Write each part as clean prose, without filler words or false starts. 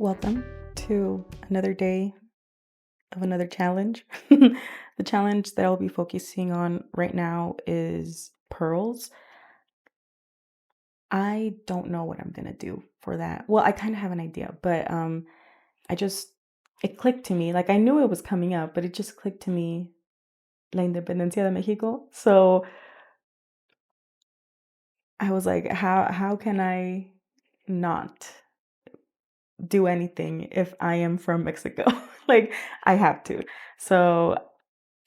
Welcome to another day of another challenge. The challenge that I'll be focusing on right now is pearls. I don't know what I'm gonna do for that. Well, I kind of have an idea, but I just it clicked to me. Like I knew it was coming up, but it just clicked to me La Independencia de Mexico. So I was like, how can I not do anything if I am from Mexico? Like I have to. So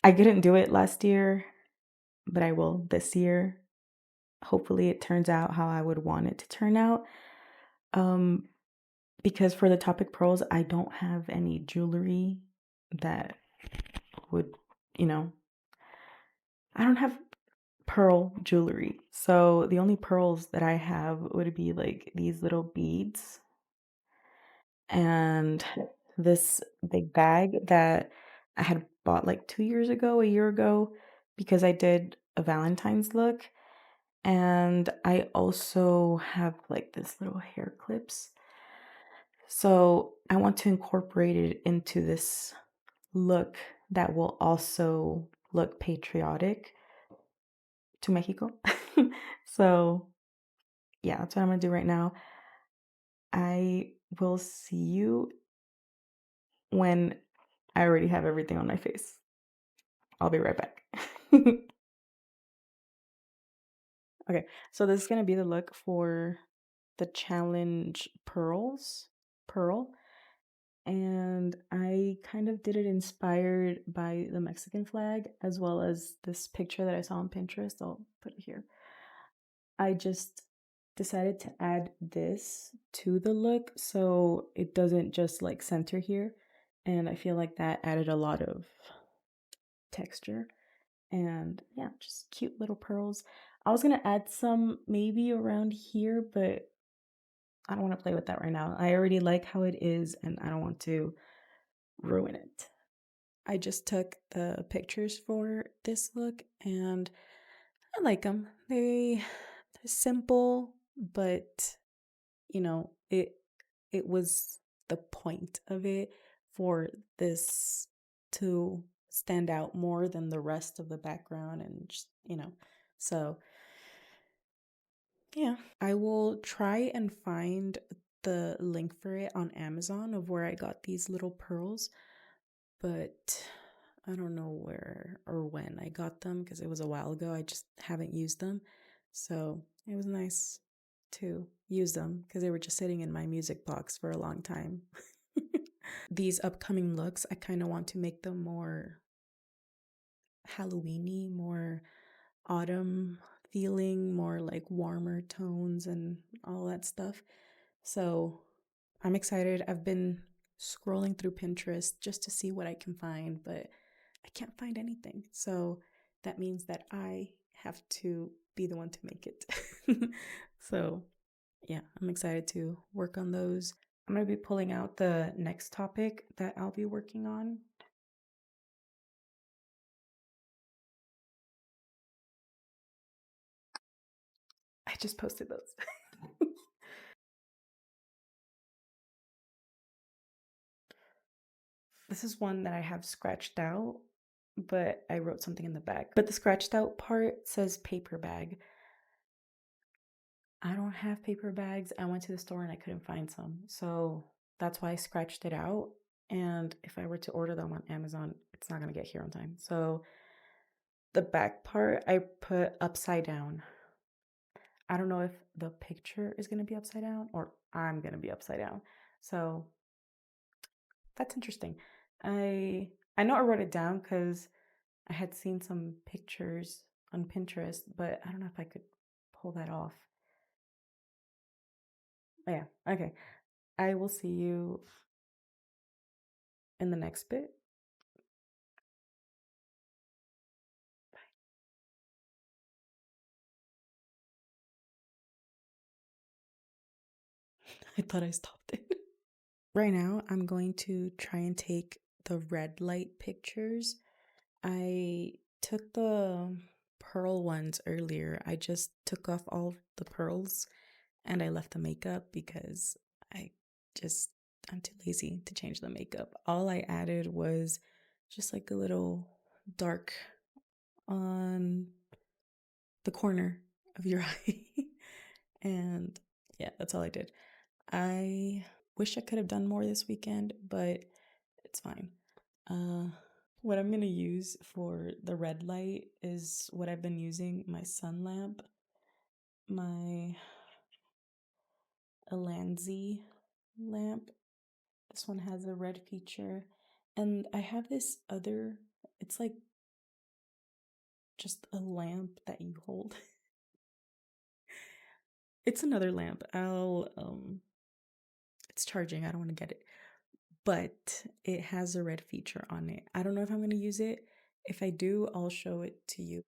I didn't do it last year, but I will this year. Hopefully, it turns out how I would want it to turn out. Um, because for the topic pearls, I don't have any jewelry that would, you know, I don't have pearl jewelry. So the only pearls that I have would be like these little beads and this big bag that I had bought like 2 years ago, a year ago, because I did a Valentine's look. And I also have like this little hair clips. So I want to incorporate it into this look that will also look patriotic to Mexico. So yeah, that's what I'm gonna do right now. I will see you when I already have everything on my face. I'll be right back. Okay, so this is gonna be the look for the challenge pearl. And I kind of did it inspired by the Mexican flag as well as this picture that I saw on Pinterest. I'll put it here. I just decided to add this to the look so it doesn't just like center here. And I feel like that added a lot of texture. And yeah, just cute little pearls. I was gonna add some maybe around here, but I don't want to play with that right now. I already like how it is and I don't want to ruin it. I just took the pictures for this look and I like them. They're simple, but it was the point of it for this to stand out more than the rest of the background and just. So, yeah, I will try and find the link for it on Amazon of where I got these little pearls, but I don't know where or when I got them because it was a while ago. I just haven't used them. So it was nice to use them because they were just sitting in my music box for a long time. These upcoming looks, I kind of want to make them more Halloweeny, more autumn feeling, more like warmer tones and all that stuff. So I'm excited. I've been scrolling through Pinterest just to see what I can find, but I can't find anything. So that means that I have to be the one to make it. So yeah, I'm excited to work on those. I'm going to be pulling out the next topic that I'll be working on. I just posted those. This is one that I have scratched out, but I wrote something in the back. But the scratched out part says paper bag. I don't have paper bags. I went to the store and I couldn't find some. So that's why I scratched it out. And if I were to order them on Amazon, it's not going to get here on time. So the back part I put upside down. I don't know if the picture is going to be upside down or I'm going to be upside down. So that's interesting. I know I wrote it down because I had seen some pictures on Pinterest, but I don't know if I could pull that off. Oh, yeah, okay. I will see you in the next bit. I thought I stopped it. Right now, I'm going to try and take the red light pictures. I took the pearl ones earlier. I just took off all the pearls and I left the makeup because I just, I'm too lazy to change the makeup. All I added was just like a little dark on the corner of your eye. And yeah, that's all I did. I wish I could have done more this weekend, but it's fine. What I'm gonna use for the red light is what I've been using, my sun lamp, my Ulanzi lamp. This one has a red feature. And I have this other, it's like just a lamp that you hold. It's another lamp. It's charging. I don't want to get it. But it has a red feature on it. I don't know if I'm going to use it. If I do, I'll show it to you.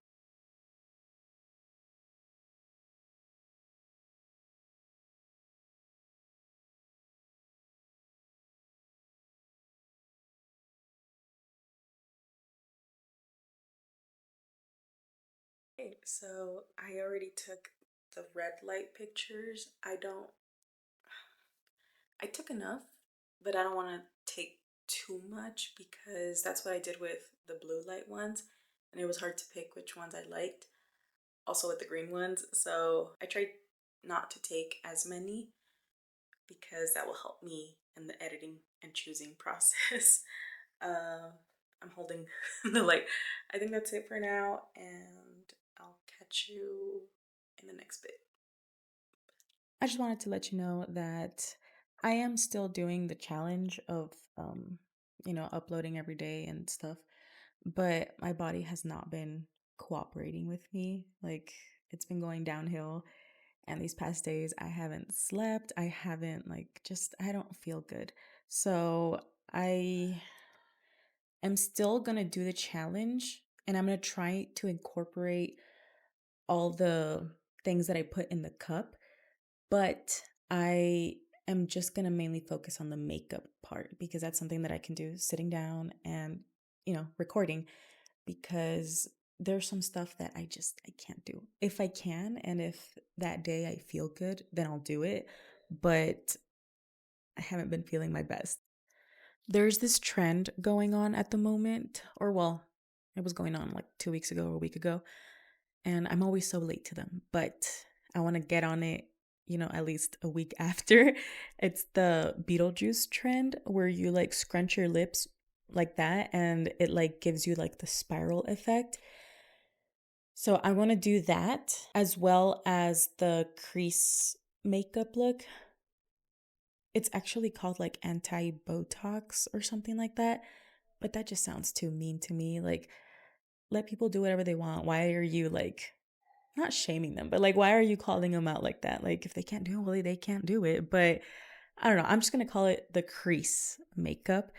Okay, so I already took the red light pictures. I took enough, but I don't want to take too much because that's what I did with the blue light ones, and it was hard to pick which ones I liked. Also with the green ones, so I tried not to take as many because that will help me in the editing and choosing process. I'm holding the light. I think that's it for now, and I'll catch you in the next bit. I just wanted to let you know that I am still doing the challenge of, uploading every day and stuff, but my body has not been cooperating with me. Like, it's been going downhill, and these past days I haven't slept. I haven't, I don't feel good. So I am still gonna do the challenge, and I'm gonna try to incorporate all the things that I put in the cup, but I am just going to mainly focus on the makeup part because that's something that I can do sitting down and, recording, because there's some stuff that I can't do. If I can, and if that day I feel good, then I'll do it, but I haven't been feeling my best. There's this trend going on at the moment, or well, it was going on like 2 weeks ago or a week ago, and I'm always so late to them, but I want to get on it, at least a week after. It's the Beetlejuice trend where you like scrunch your lips like that and it like gives you like the spiral effect. So I want to do that as well as the crease makeup look. It's actually called like anti-Botox or something like that, but that just sounds too mean to me. Like, let people do whatever they want. Why are you like not shaming them, but like, why are you calling them out like that? Like, if they can't do it, well, they can't do it. But I don't know. I'm just going to call it the crease makeup.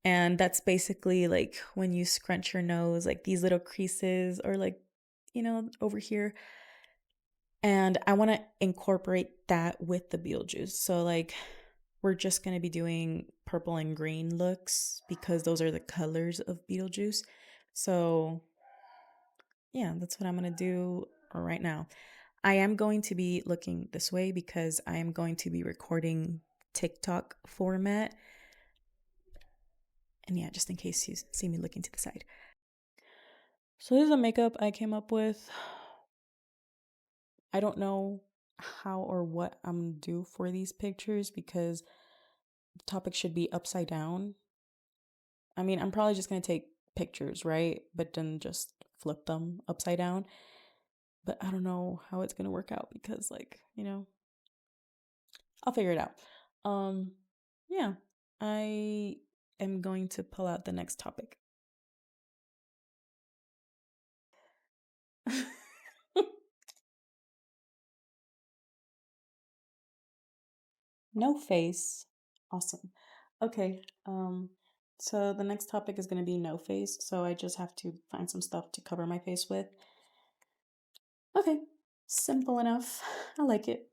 And that's basically like when you scrunch your nose, like these little creases, or like, over here. And I want to incorporate that with the Beetlejuice. So, like, we're just going to be doing purple and green looks because those are the colors of Beetlejuice. So, yeah, that's what I'm going to do right now. I am going to be looking this way because I am going to be recording TikTok format. And yeah, just in case you see me looking to the side. So this is a makeup I came up with. I don't know how or what I'm gonna do for these pictures because the topic should be upside down. I mean, I'm probably just gonna take pictures, right? But then just flip them upside down. But I don't know how it's gonna work out because, like, I'll figure it out. Yeah, I am going to pull out the next topic. No face. Awesome. Okay. So the next topic is going to be no face. So I just have to find some stuff to cover my face with. Okay. Simple enough. I like it.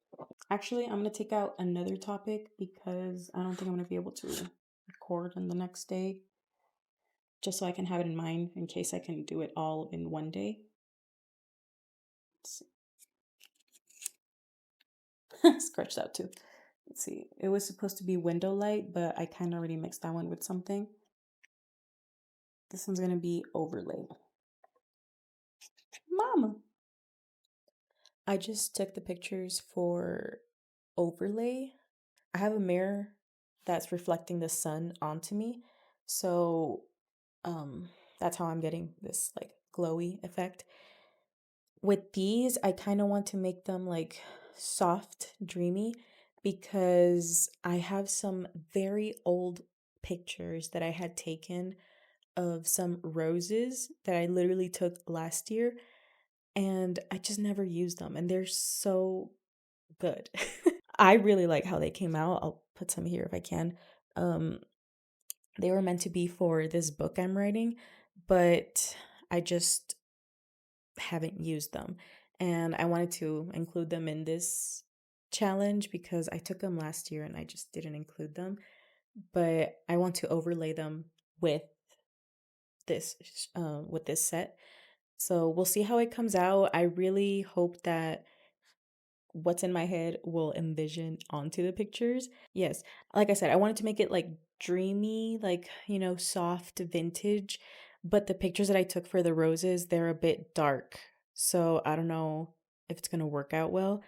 Actually, I'm going to take out another topic because I don't think I'm going to be able to record on the next day. Just so I can have it in mind in case I can do it all in one day. Let's see. Scratched out too. Let's see. It was supposed to be window light, but I kind of already mixed that one with something. This one's going to be overlay. Mama. I just took the pictures for overlay. I have a mirror that's reflecting the sun onto me. So that's how I'm getting this like glowy effect. With these, I kind of want to make them like soft, dreamy because I have some very old pictures that I had taken of some roses that I literally took last year and I just never used them and they're so good. I really like how they came out. I'll put some here if I can. Um they were meant to be for this book I'm writing, but I just haven't used them. And I wanted to include them in this challenge because I took them last year and I just didn't include them. But I want to overlay them with this with this set. So we'll see how it comes out. I really hope that what's in my head will envision onto the pictures. Yes, like I said, I wanted to make it like dreamy, like, soft vintage, but the pictures that I took for the roses, they're a bit dark. So I don't know if it's going to work out well,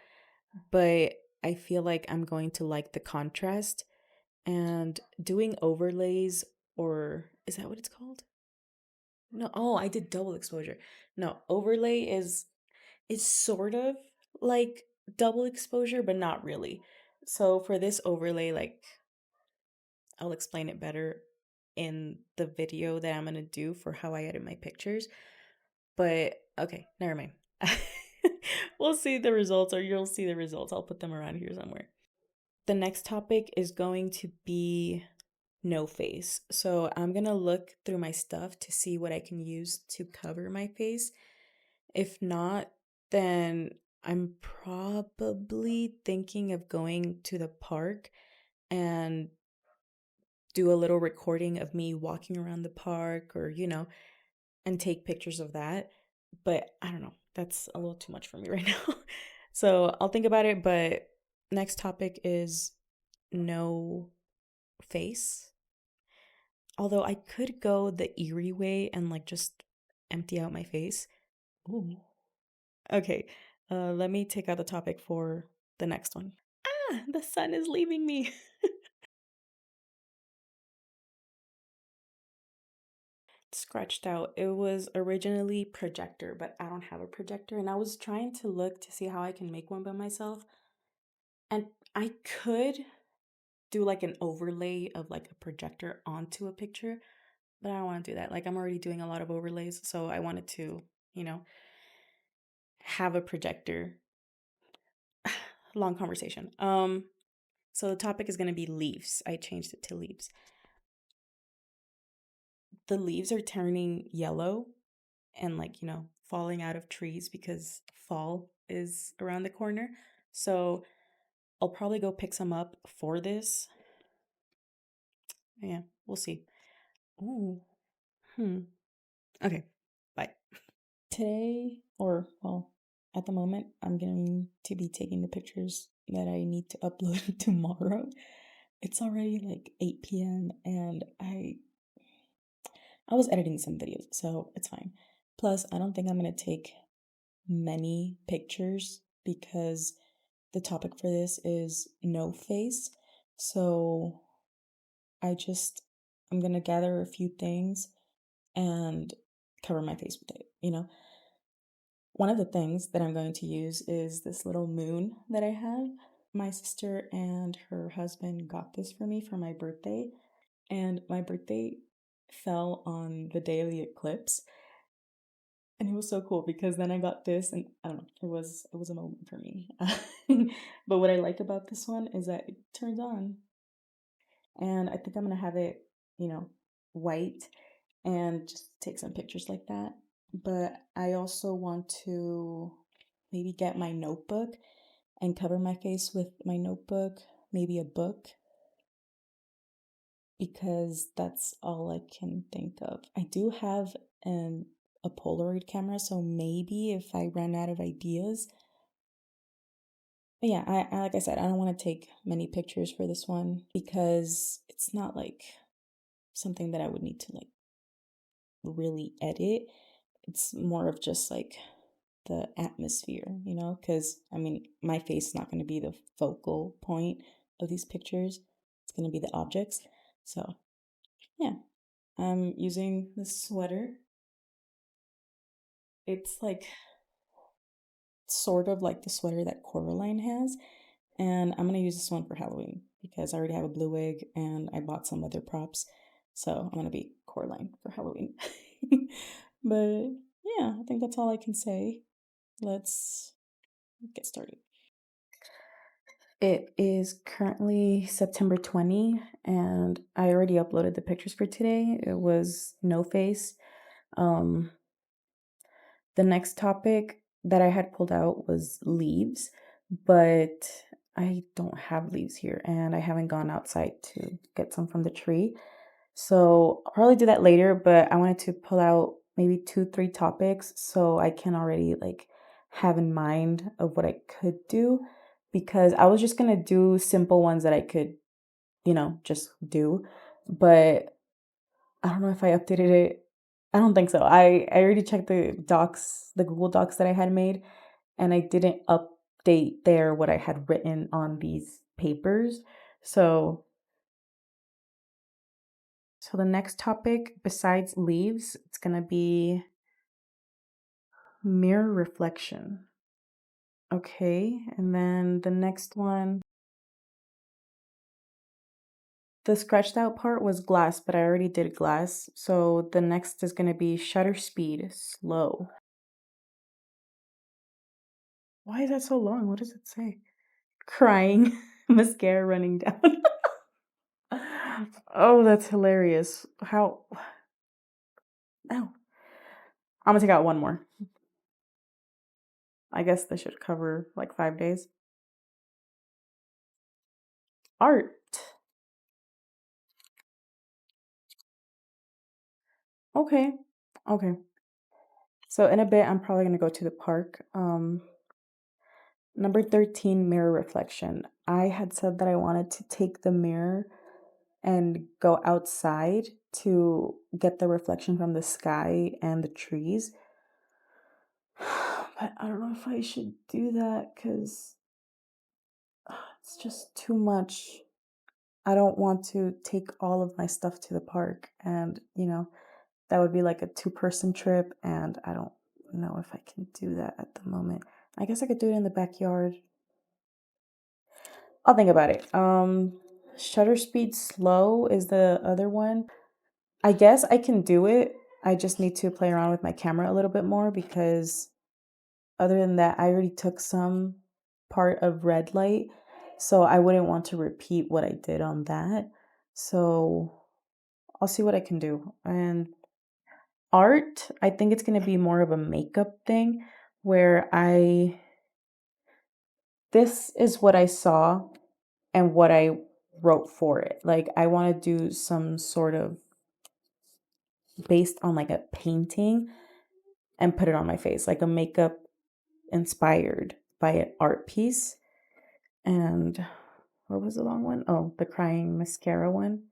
but I feel like I'm going to like the contrast and doing overlays, or is that what it's called? No, oh, I did double exposure. No, overlay is it's sort of like double exposure, but not really. So for this overlay, like I'll explain it better in the video that I'm gonna do for how I edit my pictures. But okay, never mind. We'll see the results, or you'll see the results. I'll put them around here somewhere. The next topic is going to be no face. So I'm gonna look through my stuff to see what I can use to cover my face. If not, then I'm probably thinking of going to the park and do a little recording of me walking around the park or, and take pictures of that. But I don't know. That's a little too much for me right now. So I'll think about it. But next topic is no face. Although I could go the eerie way and like just empty out my face. Ooh. Okay, let me take out the topic for the next one. Ah, the sun is leaving me. Scratched out. It was originally projector, but I don't have a projector. And I was trying to look to see how I can make one by myself. And I could do like an overlay of like a projector onto a picture, but I don't want to do that. Like I'm already doing a lot of overlays, so I wanted to, you know, have a projector. Long conversation. So the topic is going to be leaves. I changed it to leaves. The leaves are turning yellow and like, falling out of trees because fall is around the corner. So I'll probably go pick some up for this. Yeah, we'll see. Ooh. Okay. Bye. Today, or well, at the moment, I'm going to be taking the pictures that I need to upload tomorrow. It's already like 8 p.m. and I was editing some videos, so it's fine. Plus, I don't think I'm going to take many pictures because the topic for this is no face. So I'm going to gather a few things and cover my face with it. One of the things that I'm going to use is this little moon that I have. My sister and her husband got this for me for my birthday, and my birthday fell on the day of the eclipse. And it was so cool because then I got this and I don't know, it was a moment for me. But what I like about this one is that it turns on. And I think I'm gonna have it, white and just take some pictures like that. But I also want to maybe get my notebook and cover my face with my notebook, maybe a book, because that's all I can think of. I do have a Polaroid camera, so maybe if I run out of ideas, But yeah, I like I said, I don't want to take many pictures for this one because it's not like something that I would need to like really edit. It's more of just like the atmosphere, you know, because I mean, my face is not going to be the focal point of these pictures. It's going to be the objects. So, yeah, I'm using this sweater. It's like sort of like the sweater that Coraline has. And I'm going to use this one for Halloween because I already have a blue wig and I bought some other props. So I'm going to be Coraline for Halloween. But yeah, I think that's all I can say. Let's get started. It is currently September 20, and I already uploaded the pictures for today. It was no face. Um, the next topic that I had pulled out was leaves, but I don't have leaves here, and I haven't gone outside to get some from the tree. So I'll probably do that later, but I wanted to pull out maybe 2, 3 topics so I can already like have in mind of what I could do because I was just gonna do simple ones that I could, just do. But I don't know if I updated it. I don't think so. I already checked the docs, the Google Docs that I had made, and I didn't update there what I had written on these papers. So So the next topic besides leaves, it's going to be mirror reflection. Okay, and then the next one, the scratched out part was glass, but I already did glass. So the next is going to be shutter speed, slow. Why is that so long? What does it say? Crying, mascara running down. Oh, that's hilarious. How? Oh, I'm gonna take out one more. I guess this should cover like 5 days. Art. Okay. Okay. So in a bit, I'm probably gonna go to the park. Number 13, mirror reflection. I had said that I wanted to take the mirror and go outside to get the reflection from the sky and the trees. But I don't know if I should do that because it's just too much. I don't want to take all of my stuff to the park, and that would be like a 2-person trip, and I don't know if I can do that at the moment. I guess I could do it in the backyard. I'll think about it. Shutter speed slow is the other one. I guess I can do it. I just need to play around with my camera a little bit more because other than that, I already took some part of red light, so I wouldn't want to repeat what I did on that. So I'll see what I can do. And art, I think it's going to be more of a makeup thing where this is what I saw and what I wrote for it. Like, I want to do some sort of based on like a painting and put it on my face, like a makeup inspired by an art piece. And what was the long one? Oh, the crying mascara one.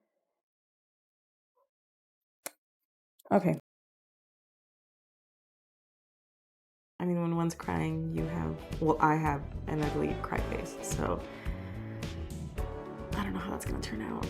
Okay. I mean, when one's crying, I have an ugly cry face. So I don't know how that's going to turn out.